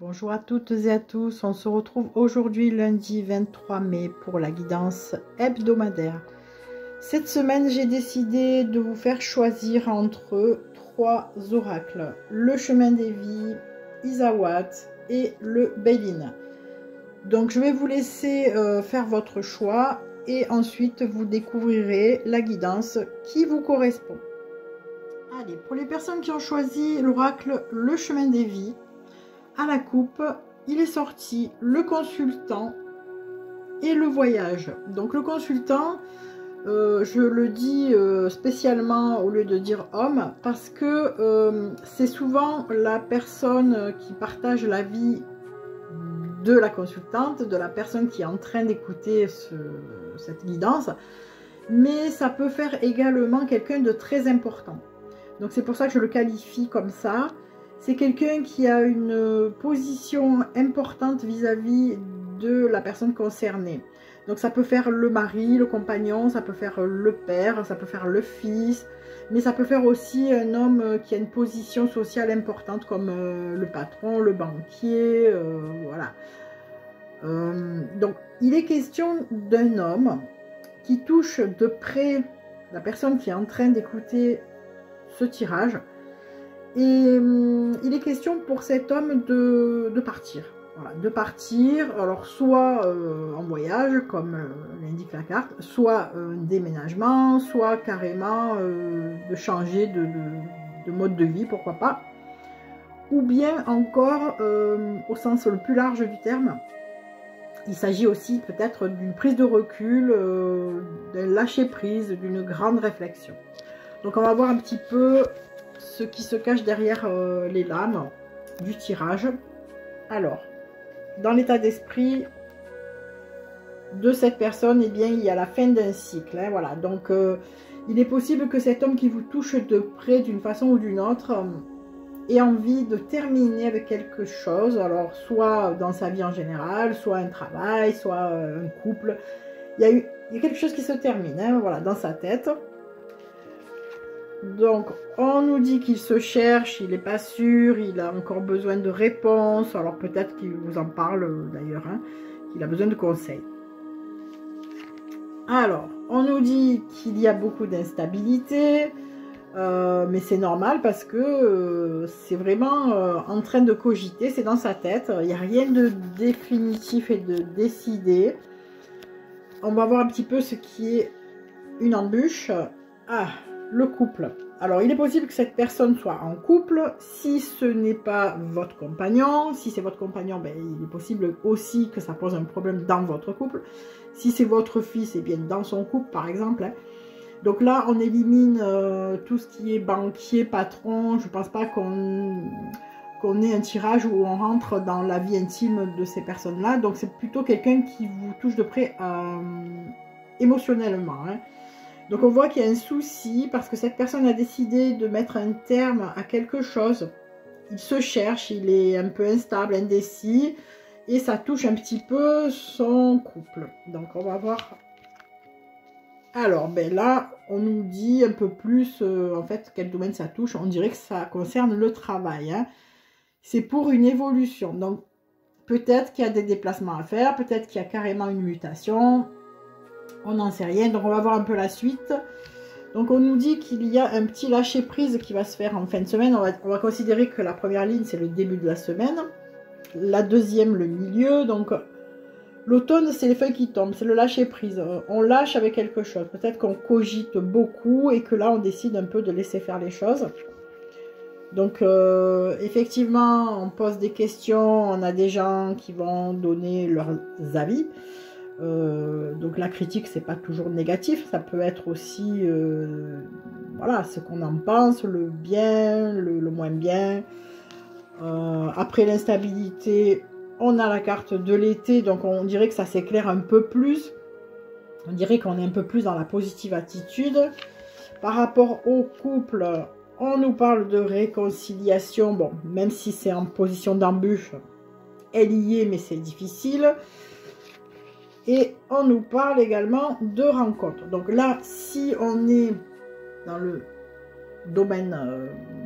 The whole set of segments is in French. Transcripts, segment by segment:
Bonjour à toutes et à tous, on se retrouve aujourd'hui lundi 23 mai pour la guidance hebdomadaire. Cette semaine, j'ai décidé de vous faire choisir entre trois oracles, le chemin des vies, Isawat et le Bélin. Donc je vais vous laisser faire votre choix et ensuite vous découvrirez la guidance qui vous correspond. Allez, pour les personnes qui ont choisi l'oracle le chemin des vies, à la coupe, il est sorti le consultant et le voyage. Donc le consultant, je le dis spécialement au lieu de dire homme, parce que c'est souvent la personne qui partage la vie de la consultante, de la personne qui est en train d'écouter cette guidance, mais ça peut faire également quelqu'un de très important. Donc c'est pour ça que je le qualifie comme ça. C'est quelqu'un qui a une position importante vis-à-vis de la personne concernée. Donc ça peut faire le mari, le compagnon, ça peut faire le père, ça peut faire le fils, mais ça peut faire aussi un homme qui a une position sociale importante comme le patron, le banquier, voilà. Donc il est question d'un homme qui touche de près la personne qui est en train d'écouter ce tirage. Et il est question pour cet homme de partir. Voilà, de partir, alors soit en voyage, comme l'indique la carte, soit un déménagement, soit carrément de changer de mode de vie, pourquoi pas. Ou bien encore, au sens le plus large du terme, il s'agit aussi peut-être d'une prise de recul, d'un lâcher-prise, d'une grande réflexion. Donc on va voir un petit peu ce qui se cache derrière les lames du tirage. Alors, dans l'état d'esprit de cette personne, eh bien, il y a la fin d'un cycle. Hein, voilà. Donc, il est possible que cet homme qui vous touche de près d'une façon ou d'une autre ait envie de terminer avec quelque chose. Alors, soit dans sa vie en général, soit un travail, soit un couple. Il y a quelque chose qui se termine, hein, voilà, dans sa tête. Donc, on nous dit qu'il se cherche, il n'est pas sûr, il a encore besoin de réponses. Alors, peut-être qu'il vous en parle d'ailleurs, hein, qu'il a besoin de conseils. Alors, on nous dit qu'il y a beaucoup d'instabilité, mais c'est normal parce que c'est vraiment en train de cogiter, c'est dans sa tête. Il n'y a rien de définitif et de décidé. On va voir un petit peu ce qui est une embûche. Ah, le couple. Alors, il est possible que cette personne soit en couple. Si ce n'est pas votre compagnon, si c'est votre compagnon, ben, il est possible aussi que ça pose un problème dans votre couple. Si c'est votre fils, et bien dans son couple, par exemple. Hein. Donc là, on élimine tout ce qui est banquier, patron. Je ne pense pas qu'on ait un tirage où on rentre dans la vie intime de ces personnes-là. Donc, c'est plutôt quelqu'un qui vous touche de près émotionnellement. Hein. Donc on voit qu'il y a un souci parce que cette personne a décidé de mettre un terme à quelque chose. Il se cherche, il est un peu instable, indécis et ça touche un petit peu son couple. Donc on va voir. Alors ben là, on nous dit un peu plus en fait quel domaine ça touche. On dirait que ça concerne le travail. Hein. C'est pour une évolution. Donc peut-être qu'il y a des déplacements à faire, peut-être qu'il y a carrément une mutation. On n'en sait rien, donc on va voir un peu la suite. Donc on nous dit qu'il y a un petit lâcher prise qui va se faire en fin de semaine. On va considérer que la première ligne c'est le début de la semaine, la deuxième le milieu. Donc l'automne c'est les feuilles qui tombent, c'est le lâcher prise. On lâche avec quelque chose. Peut-être qu'on cogite beaucoup et que là on décide un peu de laisser faire les choses. Donc effectivement on pose des questions, on a des gens qui vont donner leurs avis. Donc la critique c'est pas toujours négatif, ça peut être aussi voilà ce qu'on en pense, le bien, le moins bien. Après l'instabilité, on a la carte de l'été, donc on dirait que ça s'éclaire un peu plus. On dirait qu'on est un peu plus dans la positive attitude. Par rapport au couple, on nous parle de réconciliation. Bon, même si c'est en position d'embûche, elle y est, mais c'est difficile. Et on nous parle également de rencontres. Donc là, si on est dans le domaine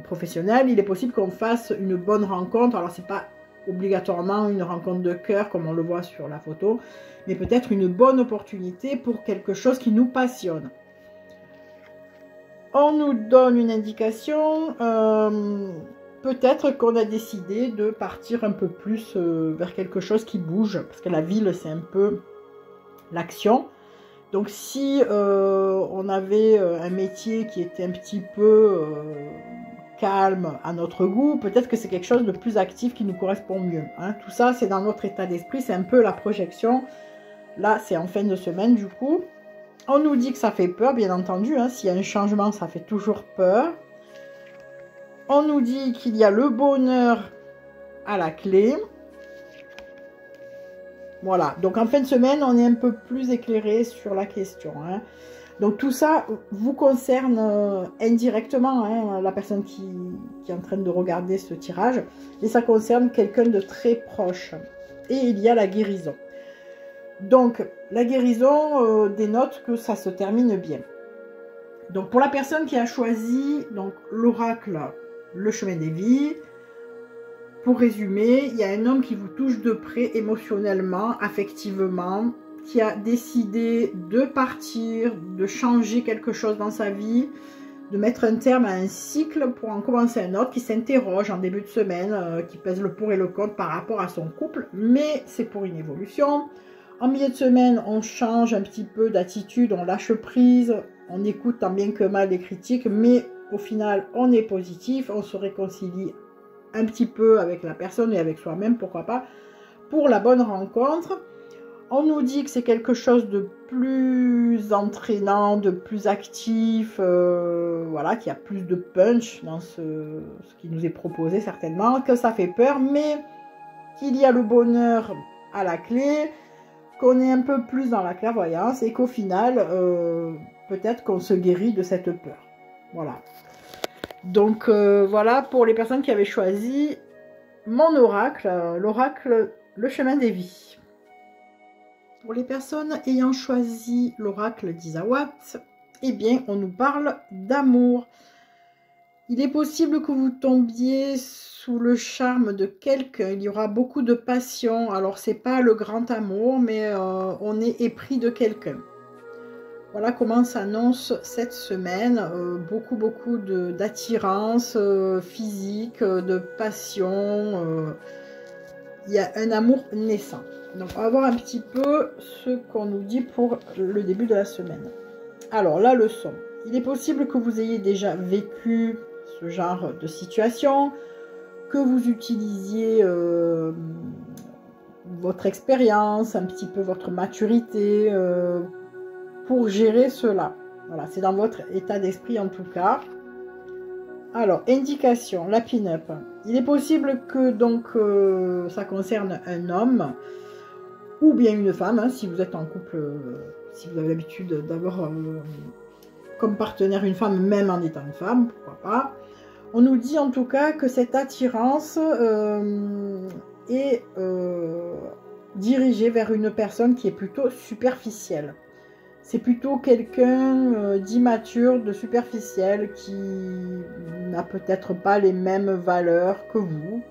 professionnel, il est possible qu'on fasse une bonne rencontre. Alors, c'est pas obligatoirement une rencontre de cœur comme on le voit sur la photo, mais peut-être une bonne opportunité pour quelque chose qui nous passionne. On nous donne une indication, peut-être qu'on a décidé de partir un peu plus vers quelque chose qui bouge, parce que la ville c'est un peu l'action. Donc si on avait un métier qui était un petit peu calme à notre goût, peut-être que c'est quelque chose de plus actif qui nous correspond mieux. Hein. Tout ça, c'est dans notre état d'esprit, c'est un peu la projection. Là, c'est en fin de semaine, du coup. On nous dit que ça fait peur, bien entendu. Hein. S'il y a un changement, ça fait toujours peur. On nous dit qu'il y a le bonheur à la clé. Voilà. Donc, en fin de semaine, on est un peu plus éclairé sur la question. Hein. Donc tout ça vous concerne indirectement, hein, la personne qui est en train de regarder ce tirage, et ça concerne quelqu'un de très proche. Et il y a la guérison. Donc la guérison dénote que ça se termine bien. Donc pour la personne qui a choisi l'oracle, le chemin des vies, pour résumer, il y a un homme qui vous touche de près émotionnellement, affectivement, qui a décidé de partir, de changer quelque chose dans sa vie, de mettre un terme à un cycle pour en commencer un autre, qui s'interroge en début de semaine, qui pèse le pour et le contre par rapport à son couple, mais c'est pour une évolution. En milieu de semaine, on change un petit peu d'attitude, on lâche prise, on écoute tant bien que mal les critiques, mais au final, on est positif, on se réconcilie un petit peu avec la personne et avec soi-même, pourquoi pas, pour la bonne rencontre. On nous dit que c'est quelque chose de plus entraînant, de plus actif, voilà, qu'il y a plus de punch dans ce qui nous est proposé certainement, que ça fait peur, mais qu'il y a le bonheur à la clé, qu'on est un peu plus dans la clairvoyance et qu'au final, peut-être qu'on se guérit de cette peur. Voilà. Donc voilà pour les personnes qui avaient choisi mon oracle, l'oracle, le chemin des vies. Pour les personnes ayant choisi l'oracle d'Isawat, eh bien, on nous parle d'amour. Il est possible que vous tombiez sous le charme de quelqu'un. Il y aura beaucoup de passion. Alors, c'est pas le grand amour, mais on est épris de quelqu'un. Voilà comment s'annonce cette semaine. Beaucoup d'attirance physique, de passion. Il y a un amour naissant. Donc, on va voir un petit peu ce qu'on nous dit pour le début de la semaine. Alors, la leçon. Il est possible que vous ayez déjà vécu ce genre de situation, que vous utilisiez votre expérience, un petit peu votre maturité pour gérer cela. Voilà, c'est dans votre état d'esprit en tout cas. Alors, indication, la pin-up. Il est possible que donc ça concerne un homme ou bien une femme, hein, si vous êtes en couple, si vous avez l'habitude d'avoir comme partenaire une femme, même en étant une femme, pourquoi pas. On nous dit en tout cas que cette attirance est dirigée vers une personne qui est plutôt superficielle. C'est plutôt quelqu'un d'immature, de superficiel, qui n'a peut-être pas les mêmes valeurs que vous.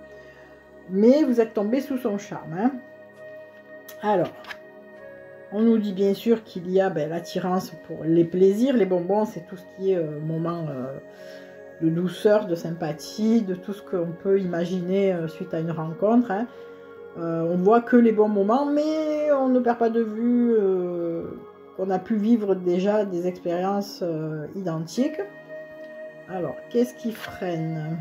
Mais vous êtes tombé sous son charme. Hein. Alors, on nous dit bien sûr qu'il y a l'attirance pour les plaisirs. Les bonbons, c'est tout ce qui est moment de douceur, de sympathie, de tout ce qu'on peut imaginer suite à une rencontre. Hein. On voit que les bons moments, mais on ne perd pas de vue qu'on a pu vivre déjà des expériences identiques. Alors, qu'est-ce qui freine?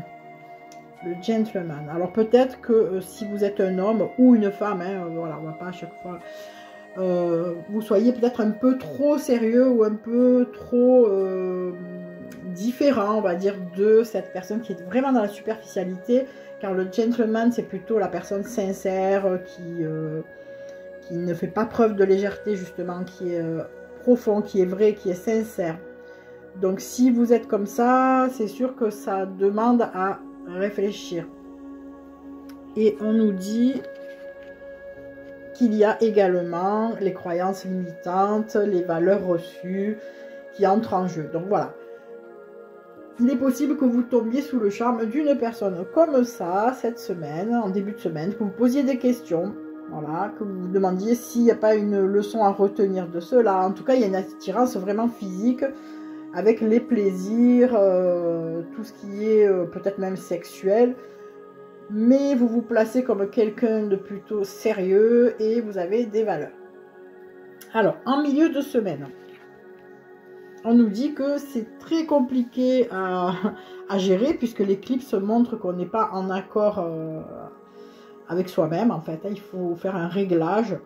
Le gentleman. Alors peut-être que si vous êtes un homme ou une femme, hein, voilà, on va pas à chaque fois, vous soyez peut-être un peu trop sérieux ou un peu trop différent, on va dire, de cette personne qui est vraiment dans la superficialité, car le gentleman, c'est plutôt la personne sincère qui ne fait pas preuve de légèreté, justement, qui est profond, qui est vrai, qui est sincère. Donc si vous êtes comme ça, c'est sûr que ça demande à réfléchir. Et on nous dit qu'il y a également les croyances limitantes, les valeurs reçues qui entrent en jeu. Donc voilà. il est possible que vous tombiez sous le charme d'une personne comme ça, cette semaine, en début de semaine, que vous posiez des questions, voilà, que vous vous demandiez s'il n'y a pas une leçon à retenir de cela. En tout cas, il y a une attirance vraiment physique avec les plaisirs, tout ce qui est peut-être même sexuel. Mais vous vous placez comme quelqu'un de plutôt sérieux et vous avez des valeurs. Alors, en milieu de semaine, on nous dit que c'est très compliqué à gérer puisque l'éclipse montre qu'on n'est pas en accord avec soi-même. En fait, il faut faire un réglage.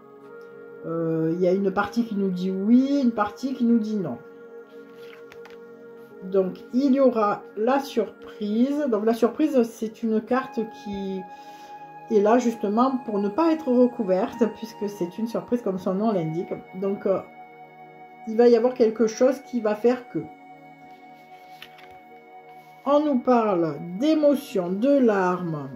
Il y a une partie qui nous dit oui, une partie qui nous dit non. Donc, il y aura la surprise. Donc, la surprise, c'est une carte qui est là justement pour ne pas être recouverte, puisque c'est une surprise comme son nom l'indique. Donc, il va y avoir quelque chose qui va faire que... On nous parle d'émotions, de larmes.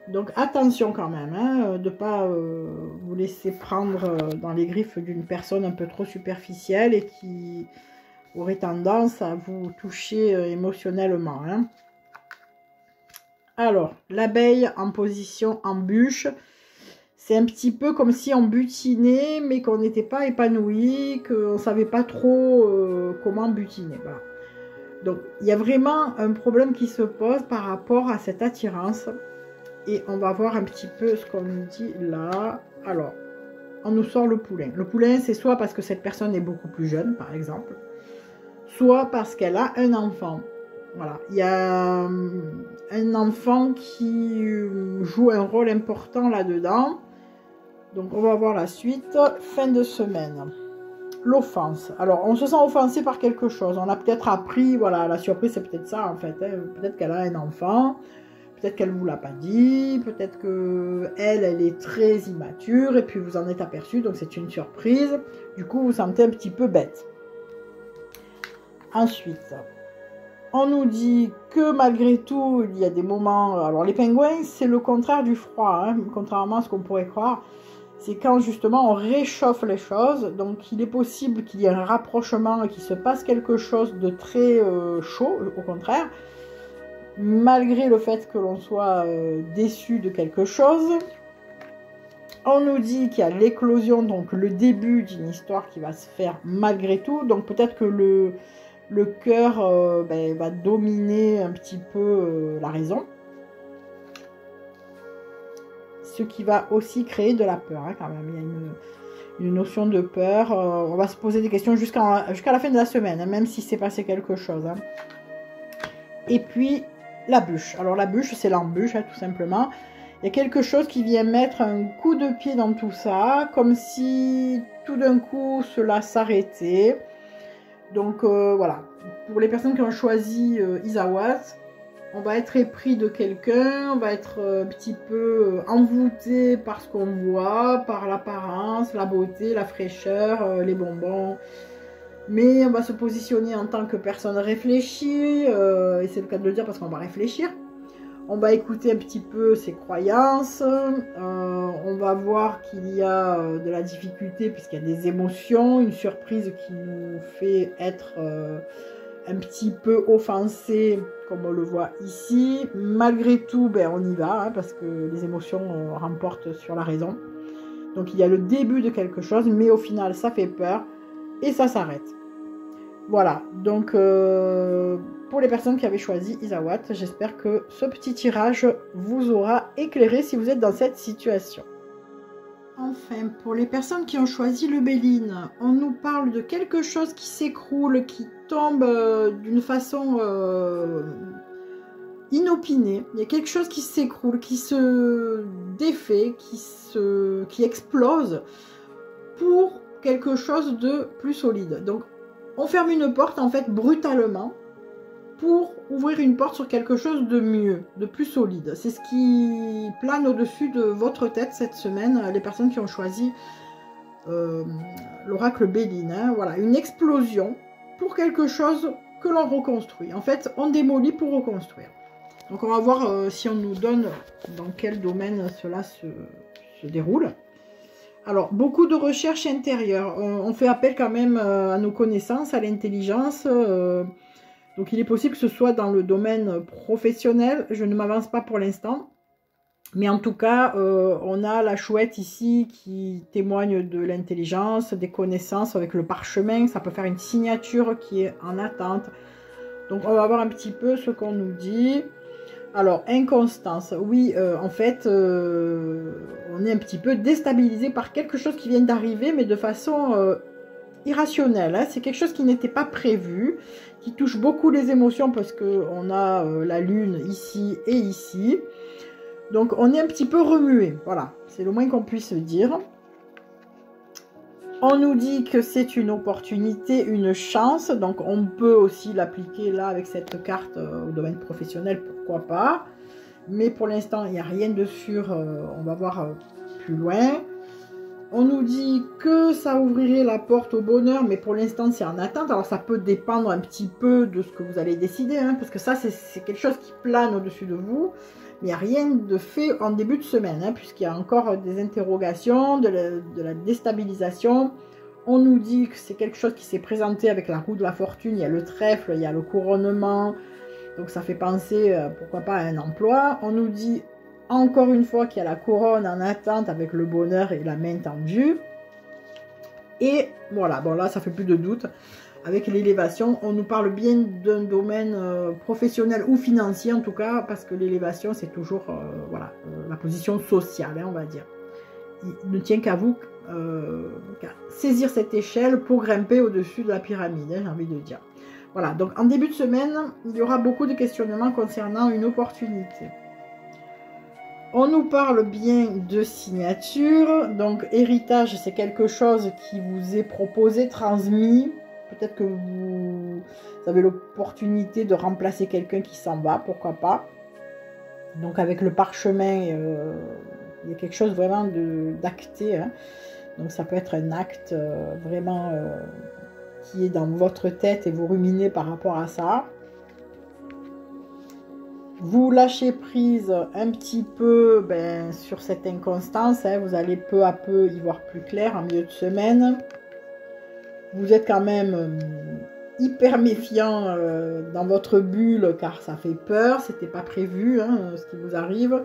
Donc, attention quand même, hein, de ne pas vous laisser prendre dans les griffes d'une personne un peu trop superficielle et qui aurait tendance à vous toucher émotionnellement. Hein. Alors, l'abeille en position en bûche, c'est un petit peu comme si on butinait, mais qu'on n'était pas épanoui, qu'on ne savait pas trop comment butiner. Voilà. Donc, il y a vraiment un problème qui se pose par rapport à cette attirance. Et on va voir un petit peu ce qu'on nous dit là. Alors, on nous sort le poulain. Le poulain, c'est soit parce que cette personne est beaucoup plus jeune, par exemple, soit parce qu'elle a un enfant. Voilà, il y a un enfant qui joue un rôle important là-dedans. Donc, on va voir la suite. Fin de semaine. L'offense. Alors, on se sent offensé par quelque chose. On a peut-être appris, voilà, la surprise, c'est peut-être ça, en fait. Hein. Peut-être qu'elle a un enfant. Peut-être qu'elle ne vous l'a pas dit. Peut-être qu'elle est très immature. Et puis, vous en êtes aperçu. Donc, c'est une surprise. Du coup, vous vous sentez un petit peu bête. Ensuite, on nous dit que malgré tout, il y a des moments... Alors, les pingouins, c'est le contraire du froid, hein, contrairement à ce qu'on pourrait croire. C'est quand, justement, on réchauffe les choses. Donc, il est possible qu'il y ait un rapprochement et qu'il se passe quelque chose de très chaud, au contraire. Malgré le fait que l'on soit déçu de quelque chose. On nous dit qu'il y a l'éclosion, donc le début d'une histoire qui va se faire malgré tout. Donc, peut-être que le cœur va dominer un petit peu la raison. Ce qui va aussi créer de la peur, hein, quand même. Il y a une notion de peur. On va se poser des questions jusqu'à la fin de la semaine, hein, même si c'est passé quelque chose. Hein. Et puis, la bûche. Alors, la bûche, c'est l'embûche, hein, tout simplement. Il y a quelque chose qui vient mettre un coup de pied dans tout ça, comme si tout d'un coup, cela s'arrêtait. Donc voilà, pour les personnes qui ont choisi Isawat, on va être épris de quelqu'un, on va être un petit peu envoûté par ce qu'on voit, par l'apparence, la beauté, la fraîcheur, les bonbons. Mais on va se positionner en tant que personne réfléchie, et c'est le cas de le dire parce qu'on va réfléchir. On va écouter un petit peu ses croyances, on va voir qu'il y a de la difficulté puisqu'il y a des émotions, une surprise qui nous fait être un petit peu offensé comme on le voit ici. Malgré tout, on y va hein, parce que les émotions remportent sur la raison. Donc il y a le début de quelque chose, mais au final ça fait peur et ça s'arrête. Voilà, donc pour les personnes qui avaient choisi Isawat, j'espère que ce petit tirage vous aura éclairé si vous êtes dans cette situation. Enfin, pour les personnes qui ont choisi le Béline, on nous parle de quelque chose qui s'écroule, qui tombe d'une façon inopinée. Il y a quelque chose qui s'écroule, qui se défait, qui explose pour quelque chose de plus solide. Donc, on ferme une porte, en fait, brutalement, pour ouvrir une porte sur quelque chose de mieux, de plus solide. C'est ce qui plane au-dessus de votre tête cette semaine, les personnes qui ont choisi l'oracle Béline. Hein. Voilà, une explosion pour quelque chose que l'on reconstruit. En fait, on démolit pour reconstruire. Donc, on va voir si on nous donne dans quel domaine cela se déroule. Alors, beaucoup de recherches intérieures. On fait appel quand même à nos connaissances, à l'intelligence. Donc il est possible que ce soit dans le domaine professionnel. Je ne m'avance pas pour l'instant. Mais en tout cas, on a la chouette ici qui témoigne de l'intelligence, des connaissances avec le parchemin. Ça peut faire une signature qui est en attente. Donc on va voir un petit peu ce qu'on nous dit. Alors, inconstance. Oui, en fait, on est un petit peu déstabilisé par quelque chose qui vient d'arriver, mais de façon irrationnelle. Hein. C'est quelque chose qui n'était pas prévu, qui touche beaucoup les émotions parce qu'on a la lune ici et ici. Donc, on est un petit peu remué. Voilà, c'est le moins qu'on puisse dire. On nous dit que c'est une opportunité, une chance. Donc, on peut aussi l'appliquer là avec cette carte au domaine professionnel, pourquoi pas. Mais pour l'instant, il n'y a rien de sûr. On va voir plus loin. On nous dit que ça ouvrirait la porte au bonheur, mais pour l'instant, c'est en attente. Alors, ça peut dépendre un petit peu de ce que vous allez décider, hein, parce que ça, c'est quelque chose qui plane au-dessus de vous. Mais il n'y a rien de fait en début de semaine, hein, puisqu'il y a encore des interrogations, de la déstabilisation. On nous dit que c'est quelque chose qui s'est présenté avec la roue de la fortune. Il y a le trèfle, il y a le couronnement. Donc ça fait penser, pourquoi pas, à un emploi. On nous dit encore une fois qu'il y a la couronne en attente avec le bonheur et la main tendue. Et voilà, bon là, ça fait plus de doute. Avec l'élévation, on nous parle bien d'un domaine professionnel ou financier en tout cas, parce que l'élévation, c'est toujours voilà, la position sociale, hein, on va dire. Il ne tient qu'à vous qu'à saisir cette échelle pour grimper au-dessus de la pyramide, hein, j'ai envie de dire. Voilà, donc en début de semaine, il y aura beaucoup de questionnements concernant une opportunité. On nous parle bien de signature, donc héritage, c'est quelque chose qui vous est proposé, transmis. Peut-être que vous avez l'opportunité de remplacer quelqu'un qui s'en va, pourquoi pas. Donc avec le parchemin, il y a quelque chose vraiment d'acté. Hein. Donc ça peut être un acte vraiment qui est dans votre tête et vous ruminez par rapport à ça. Vous lâchez prise un petit peu sur cette inconstance. Hein. Vous allez peu à peu y voir plus clair en milieu de semaine. Vous êtes quand même hyper méfiant dans votre bulle car ça fait peur. C'était pas prévu hein, ce qui vous arrive.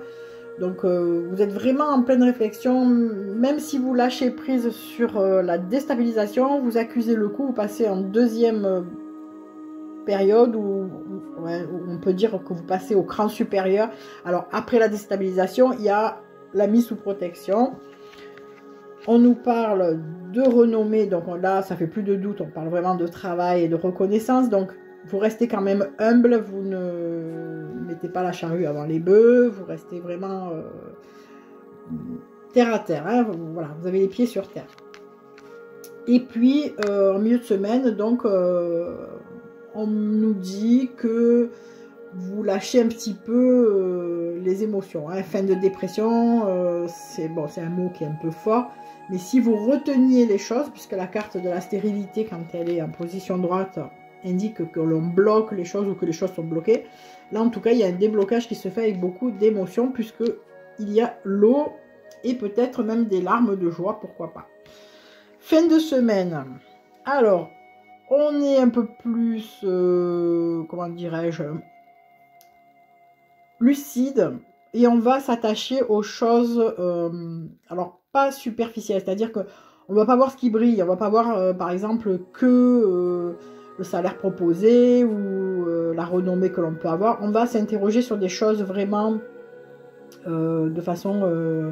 Donc vous êtes vraiment en pleine réflexion. Même si vous lâchez prise sur la déstabilisation, vous accusez le coup, vous passez en deuxième période où on peut dire que vous passez au cran supérieur. Alors après la déstabilisation, il y a la mise sous protection. On nous parle de renommée, donc là ça fait plus de doute, on parle vraiment de travail et de reconnaissance. Donc vous restez quand même humble, vous ne mettez pas la charrue avant les bœufs, vous restez vraiment terre à terre, hein, voilà, vous avez les pieds sur terre. Et puis en milieu de semaine, donc on nous dit que vous lâchez un petit peu les émotions. Hein. Fin de dépression, c'est bon, c'est un mot qui est un peu fort. Mais si vous reteniez les choses, puisque la carte de la stérilité, quand elle est en position droite, indique que l'on bloque les choses ou que les choses sont bloquées. Là, en tout cas, il y a un déblocage qui se fait avec beaucoup d'émotions, puisqu'il y a l'eau et peut-être même des larmes de joie, pourquoi pas. Fin de semaine. Alors, on est un peu plus, comment dirais-je, lucide et on va s'attacher aux choses, alors pas superficielles, c'est-à-dire qu'on ne va pas voir ce qui brille, on ne va pas voir par exemple que le salaire proposé ou la renommée que l'on peut avoir, on va s'interroger sur des choses vraiment de façon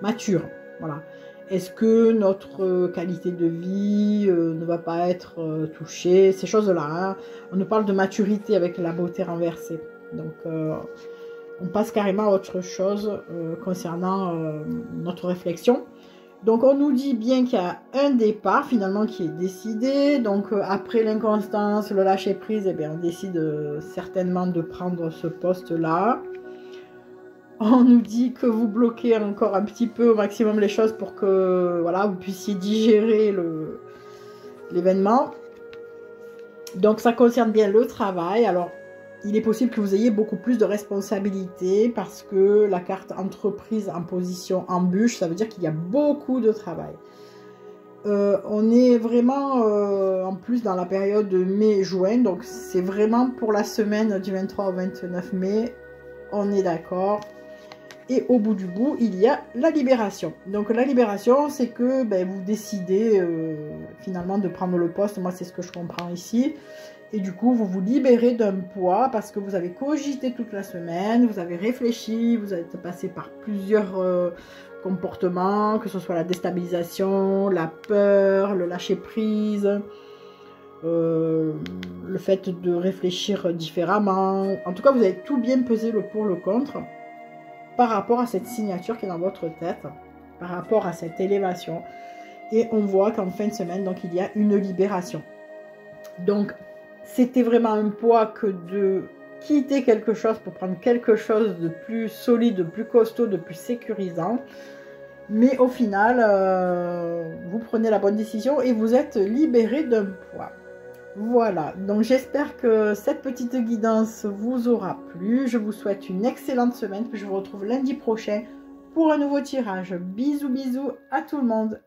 mature, voilà. Est-ce que notre qualité de vie ne va pas être touchée? Ces choses-là, hein. On nous parle de maturité avec la beauté renversée. Donc, on passe carrément à autre chose concernant notre réflexion. Donc, on nous dit bien qu'il y a un départ finalement qui est décidé. Donc, après l'inconstance, le lâcher-prise, eh bien, on décide certainement de prendre ce poste-là. On nous dit que vous bloquez encore un petit peu au maximum les choses pour que voilà, vous puissiez digérer l'événement. Donc ça concerne bien le travail. Alors il est possible que vous ayez beaucoup plus de responsabilités parce que la carte entreprise en position embûche, ça veut dire qu'il y a beaucoup de travail. On est vraiment en plus dans la période de mai-juin, donc c'est vraiment pour la semaine du 23 au 29 mai, on est d'accord. Et au bout du bout, il y a la libération. Donc la libération, c'est que vous décidez finalement de prendre le poste, moi c'est ce que je comprends ici. Et du coup, vous vous libérez d'un poids parce que vous avez cogité toute la semaine, vous avez réfléchi, vous êtes passé par plusieurs comportements, que ce soit la déstabilisation, la peur, le lâcher-prise, le fait de réfléchir différemment. En tout cas, vous avez tout bien pesé le pour, le contre par rapport à cette signature qui est dans votre tête, par rapport à cette élévation. Et on voit qu'en fin de semaine, donc, il y a une libération. Donc, c'était vraiment un poids que de quitter quelque chose pour prendre quelque chose de plus solide, de plus costaud, de plus sécurisant. Mais au final, vous prenez la bonne décision et vous êtes libéré d'un poids. Voilà, donc j'espère que cette petite guidance vous aura plu. Je vous souhaite une excellente semaine. Je vous retrouve lundi prochain pour un nouveau tirage. Bisous, bisous à tout le monde.